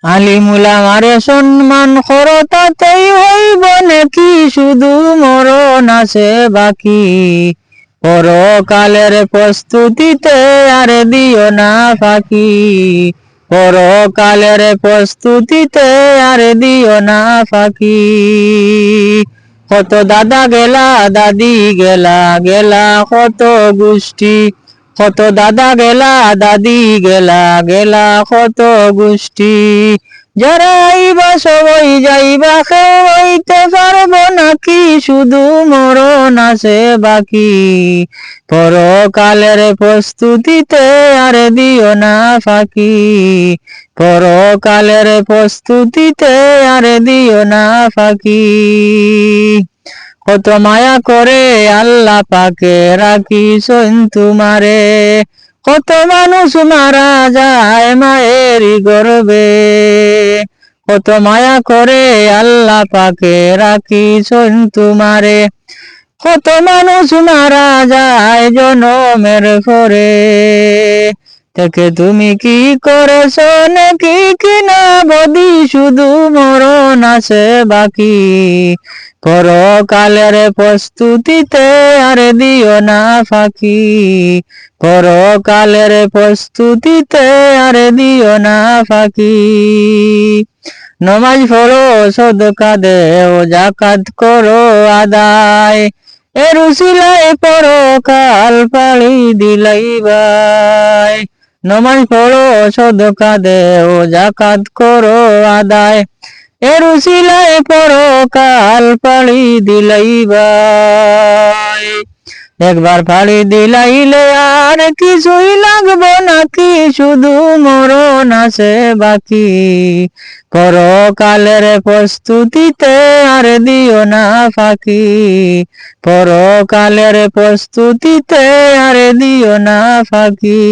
আলিমুল আমারে সম্মান করো তাতেই হইব নাকি শুধু মরণ আছে বাকি পরকালের প্রস্তুতিতে আর দিও না ফাঁকি পরকালের প্রস্তুতিতে আর দিও না ফাঁকি কত দাদা গেলা দাদি গেলা গেলা কত গোষ্ঠী কত দাদা গেলা দাদি গেলা গেলা কত গোষ্ঠী যারা আইবা সবাই যাইবা কেউ হইতে পারবো নাকি শুধু মরণ আছে বাকি পরকালের প্রস্তুতিতে আর দিও না ফাঁকি পরকালের প্রস্তুতিতে আর দিও না ফাঁকি কত মায়া করে আল্লাহ পাকে রাখিছেন তোমারে কত মানুষ মারা যায় মায়ের গর্বে কত মায়া করে আল্লাহ পাকে রাখিছেন তোমারে কত মানুষ মারা যায় জনমের পরে থেকে তুমি কি করেছো নাকি কিনা বদি শুধু মরণ আছে বাকি পরকালের প্রস্তুতিতে আর দিও না ফাঁকি পরকালের প্রস্তুতিতে আর দিও না ফাঁকি নমাজ পড়ো সদকা দেও যাকাত করো আদায় এর উসিলায় পরকাল পাড়ি দিলাই ভাই নমাজ পড়ো সদকা দেও যাকাত করো আদায় এর উসিলায় পরকাল পাড়ি দিলাই ভাই একবার পাড়ি দিলাইলে আর কিছুই লাগবো নাকি শুধু মরণ আছে বাকি পরকালের প্রস্তুতিতে আর দিও না ফাঁকি পরকালের প্রস্তুতিতে আর দিও না ফাঁকি।